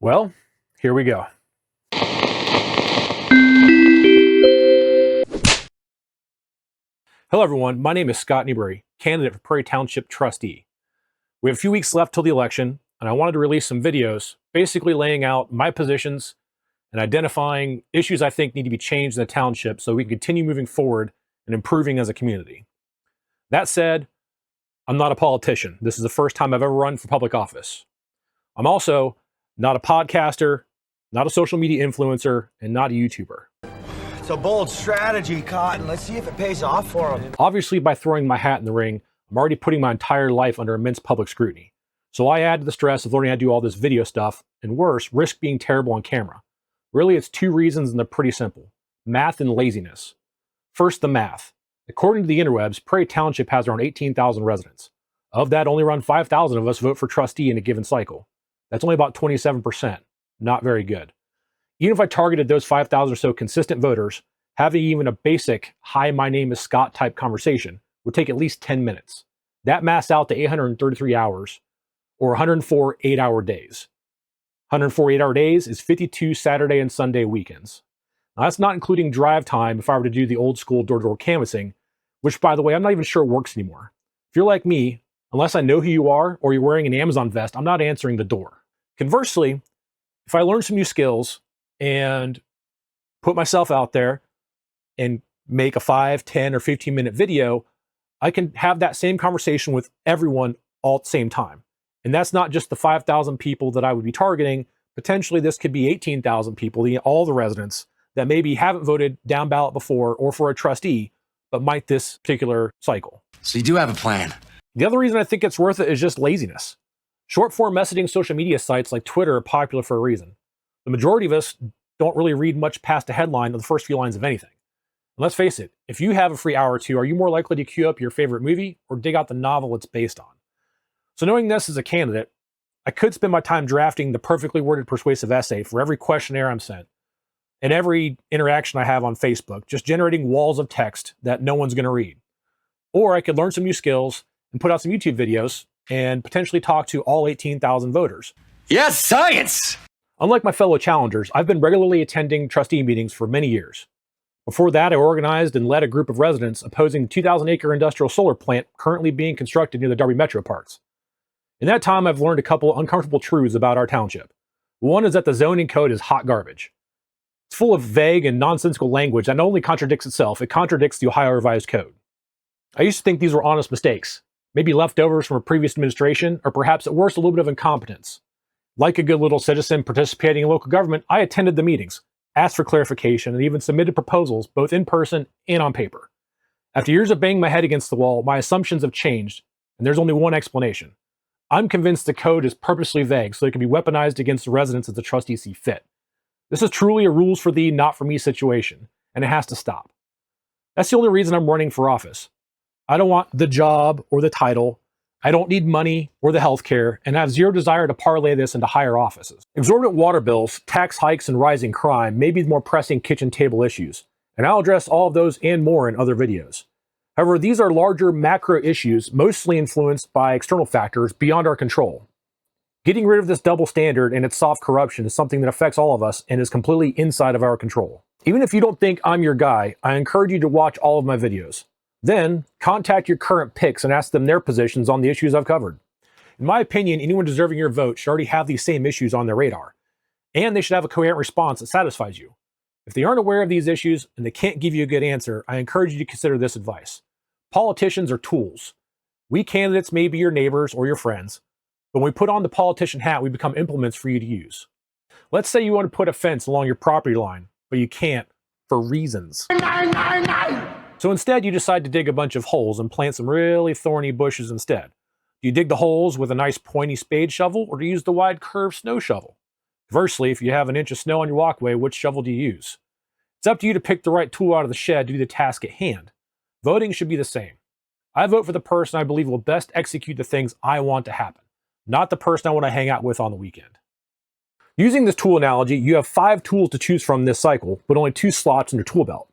Well, here we go. Hello everyone, my name is Scott Newbury, candidate for Prairie Township Trustee. We have a few weeks left till the election, and I wanted to release some videos basically laying out my positions and identifying issues I think need to be changed in the township so we can continue moving forward and improving as a community. That said, I'm not a politician. This is the first time I've ever run for public office. I'm also not a podcaster, not a social media influencer, and not a YouTuber. It's a bold strategy, Cotton. Let's see if it pays off for him. Obviously, by throwing my hat in the ring, I'm already putting my entire life under immense public scrutiny. So I add to the stress of learning how to do all this video stuff, and worse, risk being terrible on camera. Really, it's two reasons, and they're pretty simple: math and laziness. First, the math. According to the interwebs, Prairie Township has around 18,000 residents. Of that, only around 5,000 of us vote for trustee in a given cycle. That's only about 27%. Not very good. Even if I targeted those 5,000 or so consistent voters, having even a basic, hi, my name is Scott type conversation would take at least 10 minutes. That maths out to 833 hours, or 104 8-hour days. 104 8-hour days is 52 Saturday and Sunday weekends. Now, that's not including drive time if I were to do the old school door-to-door canvassing, which, by the way, I'm not even sure works anymore. If you're like me, unless I know who you are or you're wearing an Amazon vest, I'm not answering the door. Conversely, if I learn some new skills and put myself out there and make a 5, 10, or 15-minute video, I can have that same conversation with everyone all at the same time. And that's not just the 5,000 people that I would be targeting. Potentially, this could be 18,000 people, all the residents that maybe haven't voted down ballot before or for a trustee, but might this particular cycle. So you do have a plan. The other reason I think it's worth it is just laziness. Short-form messaging social media sites like Twitter are popular for a reason. The majority of us don't really read much past a headline or the first few lines of anything. And let's face it, if you have a free hour or two, are you more likely to queue up your favorite movie or dig out the novel it's based on? So knowing this as a candidate, I could spend my time drafting the perfectly worded persuasive essay for every questionnaire I'm sent and every interaction I have on Facebook, just generating walls of text that no one's going to read. Or I could learn some new skills and put out some YouTube videos and potentially talk to all 18,000 voters. Yes, science! Unlike my fellow challengers, I've been regularly attending trustee meetings for many years. Before that, I organized and led a group of residents opposing the 2,000-acre industrial solar plant currently being constructed near the Darby Metro Parks. In that time, I've learned a couple uncomfortable truths about our township. One is that the zoning code is hot garbage. It's full of vague and nonsensical language that not only contradicts itself, it contradicts the Ohio Revised Code. I used to think these were honest mistakes, maybe leftovers from a previous administration, or perhaps at worst a little bit of incompetence. Like a good little citizen participating in local government, I attended the meetings, asked for clarification, and even submitted proposals both in person and on paper. After years of banging my head against the wall, my assumptions have changed, and there's only one explanation. I'm convinced the code is purposely vague so it can be weaponized against the residents as the trustees see fit. This is truly a rules for thee, not for me situation, and it has to stop. That's the only reason I'm running for office. I don't want the job or the title. I don't need money or the health care, and I have zero desire to parlay this into higher offices. Exorbitant water bills, tax hikes, and rising crime may be the more pressing kitchen table issues, and I'll address all of those and more in other videos. However, these are larger macro issues, mostly influenced by external factors beyond our control. Getting rid of this double standard and its soft corruption is something that affects all of us and is completely inside of our control. Even if you don't think I'm your guy, I encourage you to watch all of my videos. Then, contact your current picks and ask them their positions on the issues I've covered. In my opinion, anyone deserving your vote should already have these same issues on their radar, and they should have a coherent response that satisfies you. If they aren't aware of these issues and they can't give you a good answer, I encourage you to consider this advice. Politicians are tools. We candidates may be your neighbors or your friends, but when we put on the politician hat, we become implements for you to use. Let's say you want to put a fence along your property line, but you can't for reasons. So instead, you decide to dig a bunch of holes and plant some really thorny bushes instead. Do you dig the holes with a nice pointy spade shovel, or do you use the wide curved snow shovel? Conversely, if you have an inch of snow on your walkway, which shovel do you use? It's up to you to pick the right tool out of the shed to do the task at hand. Voting should be the same. I vote for the person I believe will best execute the things I want to happen, not the person I want to hang out with on the weekend. Using this tool analogy, you have 5 tools to choose from this cycle, but only 2 slots in your tool belt.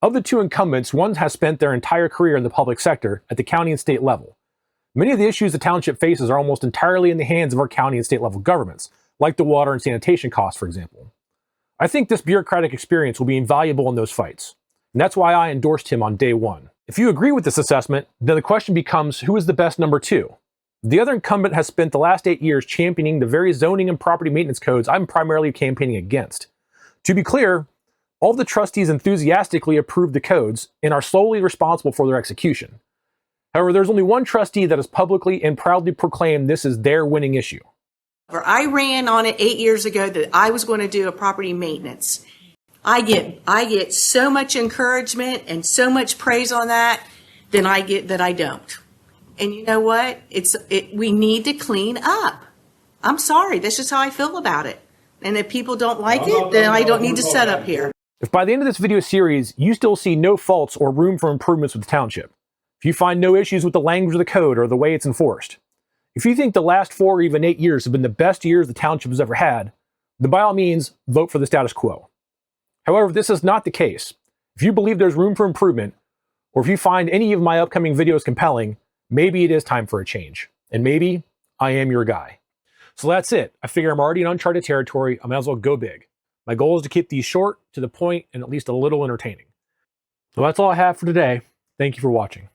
Of the 2 incumbents, one has spent their entire career in the public sector at the county and state level. Many of the issues the township faces are almost entirely in the hands of our county and state level governments, like the water and sanitation costs, for example. I think this bureaucratic experience will be invaluable in those fights, and that's why I endorsed him on day one. If you agree with this assessment, then the question becomes, who is the best number two? The other incumbent has spent the last 8 years championing the very zoning and property maintenance codes I'm primarily campaigning against. To be clear, all of the trustees enthusiastically approved the codes and are solely responsible for their execution. However, there's only one trustee that has publicly and proudly proclaimed this is their winning issue. I ran on it 8 years ago that I was going to do a property maintenance. I get so much encouragement and so much praise on that than I get that I don't. And you know what? We need to clean up. I'm sorry. That's just how I feel about it. And if people don't like it, then I don't need to set up here. If by the end of this video series, you still see no faults or room for improvements with the township, if you find no issues with the language of the code or the way it's enforced, if you think the last 4 or even 8 years have been the best years the township has ever had, then by all means, vote for the status quo. However, if this is not the case, if you believe there's room for improvement, or if you find any of my upcoming videos compelling, maybe it is time for a change. And maybe I am your guy. So that's it. I figure I'm already in uncharted territory. I might as well go big. My goal is to keep these short, to the point, and at least a little entertaining. So that's all I have for today. Thank you for watching.